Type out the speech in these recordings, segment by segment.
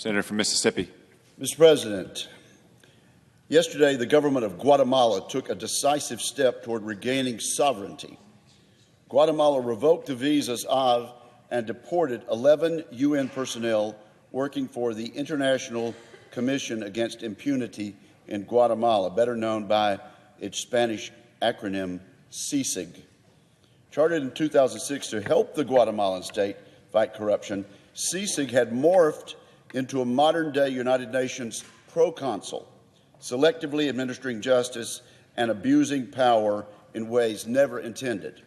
Senator from Mississippi. Mr. President, yesterday the government of Guatemala took a decisive step toward regaining sovereignty. Guatemala revoked the visas of and deported 11 UN personnel working for the International Commission Against Impunity in Guatemala, better known by its Spanish acronym CICIG. Chartered in 2006 to help the Guatemalan state fight corruption, CICIG had morphed into a modern-day United Nations proconsul, selectively administering justice and abusing power in ways never intended.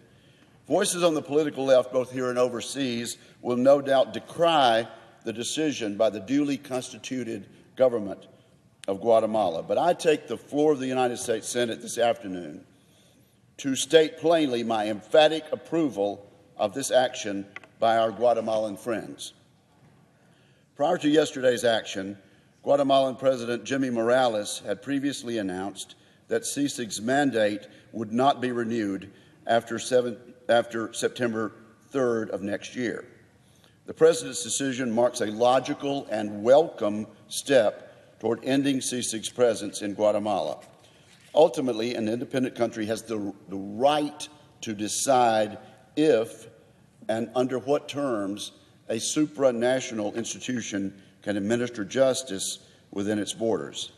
Voices on the political left, both here and overseas, will no doubt decry the decision by the duly constituted government of Guatemala. But I take the floor of the United States Senate this afternoon to state plainly my emphatic approval of this action by our Guatemalan friends. Prior to yesterday's action, Guatemalan President Jimmy Morales had previously announced that CICIG's mandate would not be renewed after September 3rd of next year. The President's decision marks a logical and welcome step toward ending CICIG's presence in Guatemala. Ultimately, an independent country has the right to decide if and under what terms a supranational institution can administer justice within its borders.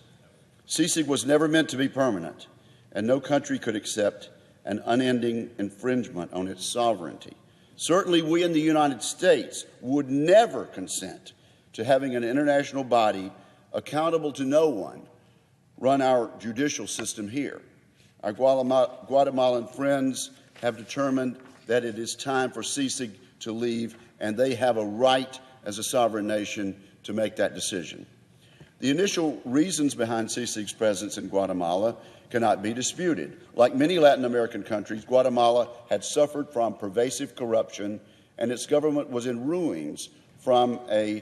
CICIG was never meant to be permanent, and no country could accept an unending infringement on its sovereignty. Certainly, we in the United States would never consent to having an international body accountable to no one run our judicial system here. Our Guatemalan friends have determined that it is time for CICIG to leave, and they have a right as a sovereign nation to make that decision. The initial reasons behind CICIG's presence in Guatemala cannot be disputed. Like many Latin American countries, Guatemala had suffered from pervasive corruption, and its government was in ruins from a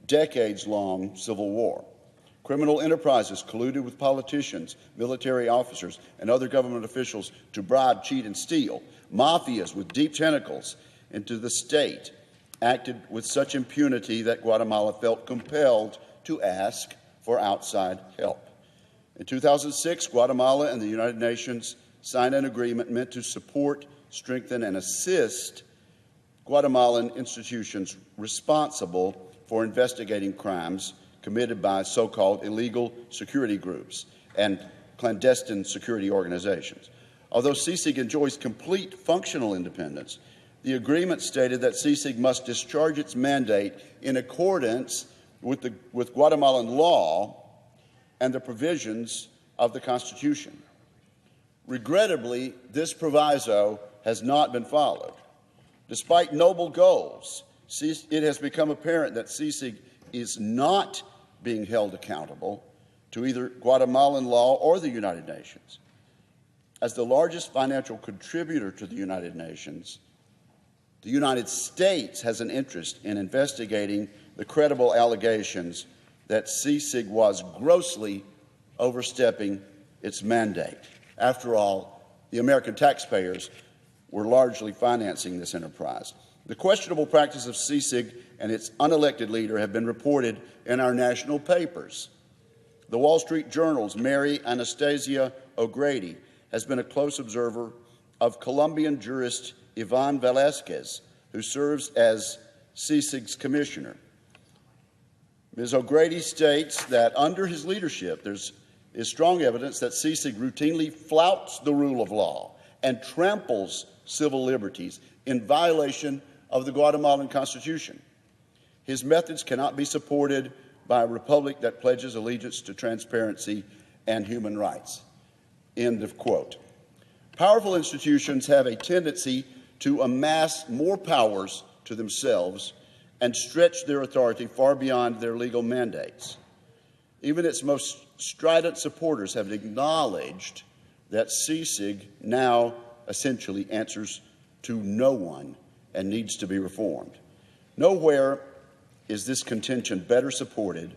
decades-long civil war. Criminal enterprises colluded with politicians, military officers, and other government officials to bribe, cheat, and steal. Mafias with deep tentacles into the state acted with such impunity that Guatemala felt compelled to ask for outside help. In 2006, Guatemala and the United Nations signed an agreement meant to support, strengthen, and assist Guatemalan institutions responsible for investigating crimes committed by so-called illegal security groups and clandestine security organizations. Although CICIG enjoys complete functional independence, the agreement stated that CICIG must discharge its mandate in accordance with Guatemalan law and the provisions of the Constitution. Regrettably, this proviso has not been followed. Despite noble goals, it has become apparent that CICIG is not being held accountable to either Guatemalan law or the United Nations. As the largest financial contributor to the United Nations, the United States has an interest in investigating the credible allegations that CICIG was grossly overstepping its mandate. After all, the American taxpayers were largely financing this enterprise. The questionable practice of CICIG and its unelected leader have been reported in our national papers. The Wall Street Journal's Mary Anastasia O'Grady has been a close observer of Colombian jurist Ivan Velazquez, who serves as CICIG's commissioner. Ms. O'Grady states that under his leadership, there is strong evidence that CICIG routinely flouts the rule of law and tramples civil liberties in violation of the Guatemalan Constitution. His methods cannot be supported by a republic that pledges allegiance to transparency and human rights. End of quote. Powerful institutions have a tendency to amass more powers to themselves and stretch their authority far beyond their legal mandates. Even its most strident supporters have acknowledged that CICIG now essentially answers to no one and needs to be reformed. Nowhere is this contention better supported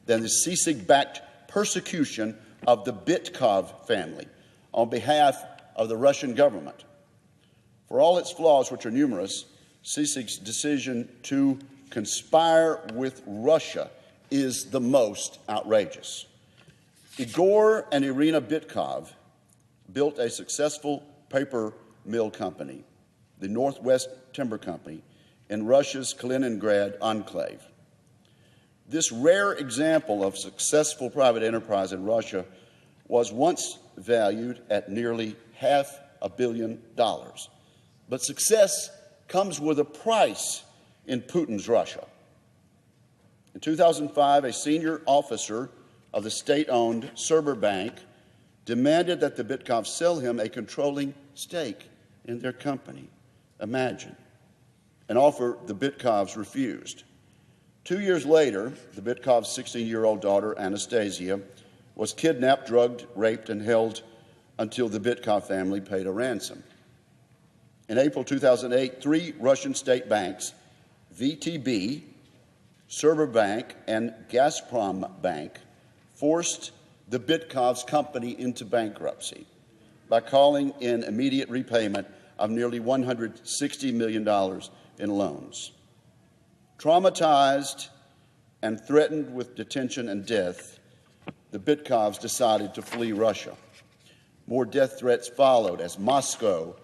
than the CICIG-backed persecution of the Bitkov family on behalf of the Russian government. For all its flaws, which are numerous, CICIG's decision to conspire with Russia is the most outrageous. Igor and Irina Bitkov built a successful paper mill company, the Northwest Timber Company, in Russia's Kaliningrad enclave. This rare example of successful private enterprise in Russia was once valued at nearly $500 million. But success comes with a price in Putin's Russia. In 2005, a senior officer of the state-owned Sobre Bank demanded that the Bitkovs sell him a controlling stake in their company. Imagine. An offer the Bitkovs refused. 2 years later, the Bitkovs' 16-year-old daughter, Anastasia, was kidnapped, drugged, raped, and held until the Bitkov family paid a ransom. In April 2008, 3 Russian state banks, VTB, Sobre Bank, and Gazprom Bank, forced the Bitkovs company into bankruptcy by calling in immediate repayment of nearly $160 million in loans. Traumatized and threatened with detention and death, the Bitkovs decided to flee Russia. More death threats followed as Moscow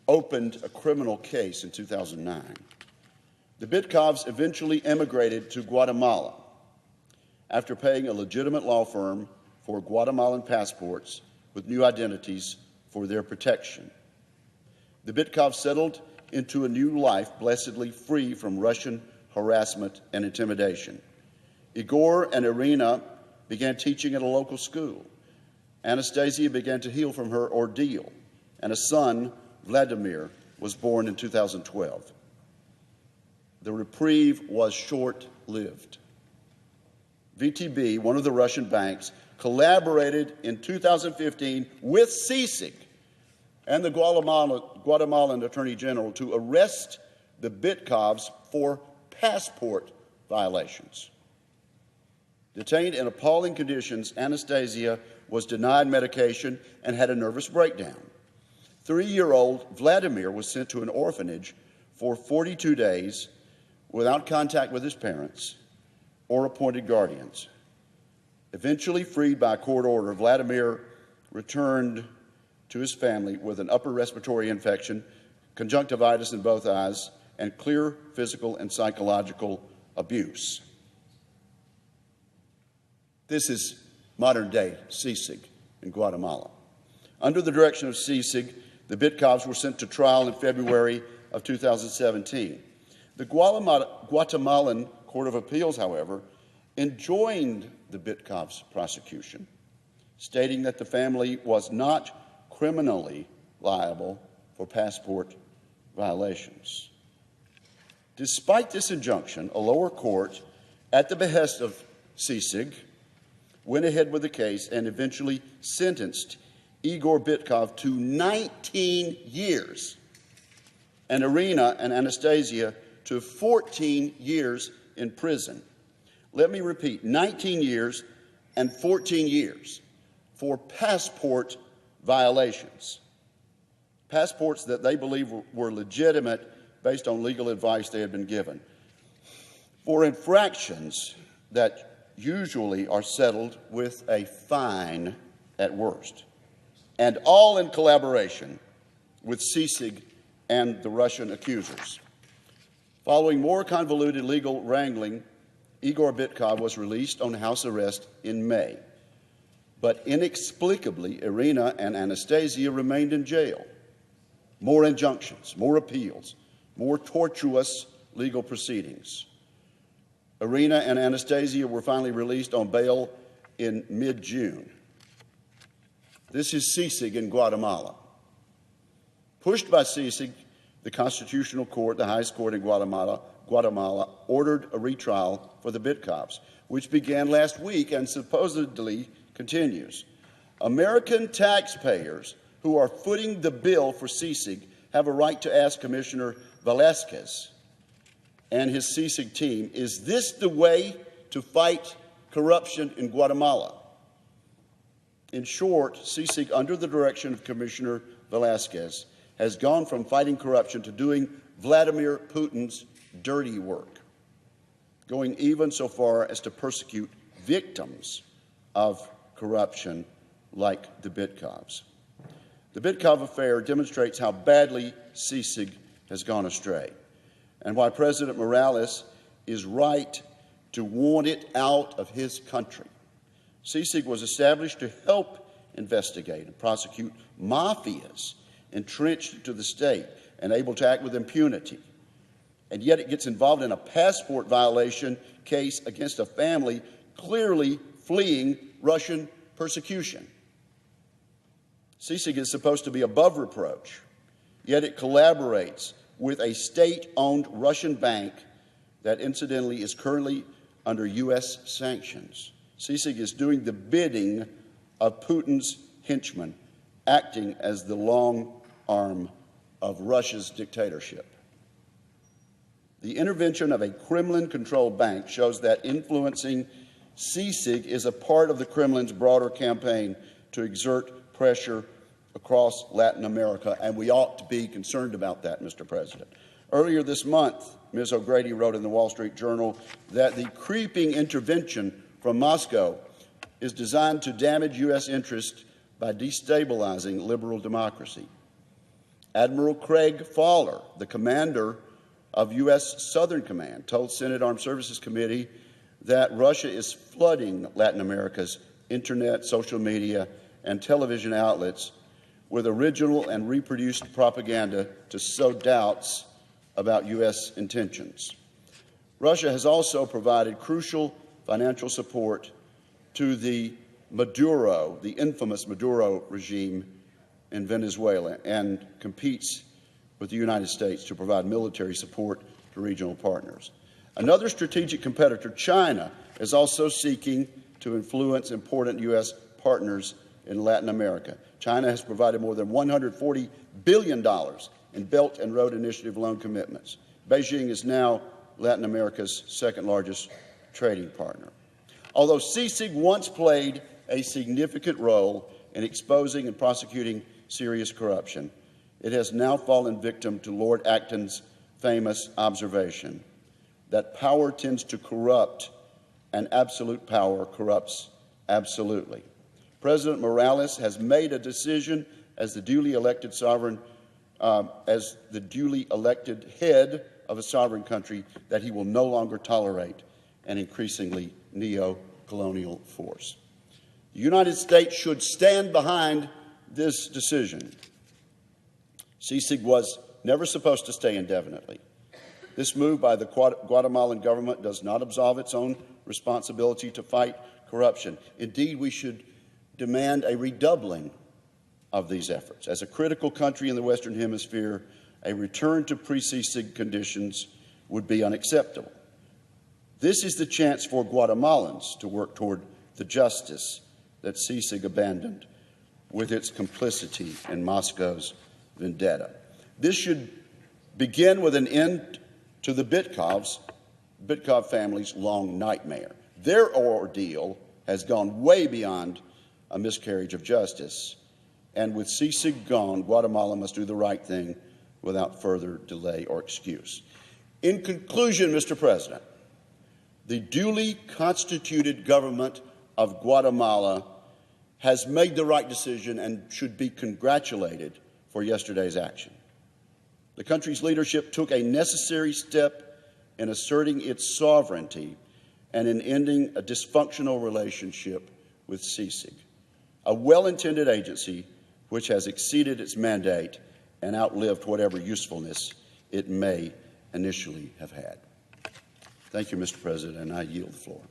opened a criminal case in 2009. The Bitkovs eventually emigrated to Guatemala after paying a legitimate law firm for Guatemalan passports with new identities for their protection. The Bitkovs settled into a new life blessedly free from Russian harassment and intimidation. Igor and Irina began teaching at a local school. Anastasia began to heal from her ordeal, and a son, Vladimir, was born in 2012. The reprieve was short-lived. VTB, one of the Russian banks, collaborated in 2015 with CICIG and the Guatemalan Attorney General to arrest the Bitkovs for passport violations. Detained in appalling conditions, Anastasia was denied medication and had a nervous breakdown. 3-year-old Vladimir was sent to an orphanage for 42 days without contact with his parents or appointed guardians. Eventually freed by a court order, Vladimir returned to his family with an upper respiratory infection, conjunctivitis in both eyes, and clear physical and psychological abuse. This is modern-day CICIG in Guatemala. Under the direction of CICIG, the Bitkovs were sent to trial in February of 2017. The Guatemalan Court of Appeals, however, enjoined the Bitkovs' prosecution, stating that the family was not criminally liable for passport violations. Despite this injunction, a lower court, at the behest of CICIG, went ahead with the case and eventually sentenced Igor Bitkov to 19 years and Irina and Anastasia to 14 years in prison. Let me repeat, 19 years and 14 years for passport violations. Passports that they believe were legitimate based on legal advice they had been given. For infractions that usually are settled with a fine at worst, and all in collaboration with CICIG and the Russian accusers. Following more convoluted legal wrangling, Igor Bitkov was released on house arrest in May. But inexplicably, Irina and Anastasia remained in jail. More injunctions, more appeals, more tortuous legal proceedings. Irina and Anastasia were finally released on bail in mid-June. This is CICIG in Guatemala. Pushed by CICIG, the Constitutional Court, the highest court in Guatemala, ordered a retrial for the Bitkovs, which began last week and supposedly continues. American taxpayers who are footing the bill for CICIG have a right to ask Commissioner Velasquez and his CICIG team, is this the way to fight corruption in Guatemala? In short, CICIG, under the direction of Commissioner Velasquez, has gone from fighting corruption to doing Vladimir Putin's dirty work. going even so far as to persecute victims of corruption like the Bitkovs. The Bitkov affair demonstrates how badly CICIG has gone astray and why President Morales is right to want it out of his country. CICIG was established to help investigate and prosecute mafias entrenched to the state and able to act with impunity. And yet it gets involved in a passport violation case against a family clearly fleeing Russian persecution. CICIG is supposed to be above reproach, yet it collaborates with a state-owned Russian bank that incidentally is currently under U.S. sanctions. CICIG is doing the bidding of Putin's henchmen, acting as the long arm of Russia's dictatorship. The intervention of a Kremlin-controlled bank shows that influencing CICIG is a part of the Kremlin's broader campaign to exert pressure across Latin America, and we ought to be concerned about that, Mr. President. Earlier this month, Ms. O'Grady wrote in the Wall Street Journal that the creeping intervention from Moscow is designed to damage U.S. interests by destabilizing liberal democracy. Admiral Craig Fowler, the commander of U.S. Southern Command, told Senate Armed Services Committee that Russia is flooding Latin America's internet, social media, and television outlets with original and reproduced propaganda to sow doubts about U.S. intentions. Russia has also provided crucial financial support to the infamous Maduro regime in Venezuela, and competes with the United States to provide military support to regional partners. Another strategic competitor, China, is also seeking to influence important U.S. partners in Latin America. China has provided more than $140 billion in Belt and Road Initiative loan commitments. Beijing is now Latin America's second-largest trading partner. Although CICIG once played a significant role in exposing and prosecuting serious corruption, it has now fallen victim to Lord Acton's famous observation that power tends to corrupt and absolute power corrupts absolutely. President Morales has made a decision as the duly elected head of a sovereign country that he will no longer tolerate an increasingly neo-colonial force. The United States should stand behind this decision. CICIG was never supposed to stay indefinitely. This move by the Guatemalan government does not absolve its own responsibility to fight corruption. Indeed, we should demand a redoubling of these efforts. As a critical country in the Western Hemisphere, a return to pre-CICIG conditions would be unacceptable. This is the chance for Guatemalans to work toward the justice that CICIG abandoned with its complicity in Moscow's vendetta. This should begin with an end to the Bitkov family's long nightmare. Their ordeal has gone way beyond a miscarriage of justice, and with CICIG gone, Guatemala must do the right thing without further delay or excuse. In conclusion, Mr. President, the duly constituted government of Guatemala has made the right decision and should be congratulated for yesterday's action. The country's leadership took a necessary step in asserting its sovereignty and in ending a dysfunctional relationship with CICIG, a well-intended agency which has exceeded its mandate and outlived whatever usefulness it may initially have had. Thank you, Mr. President, and I yield the floor.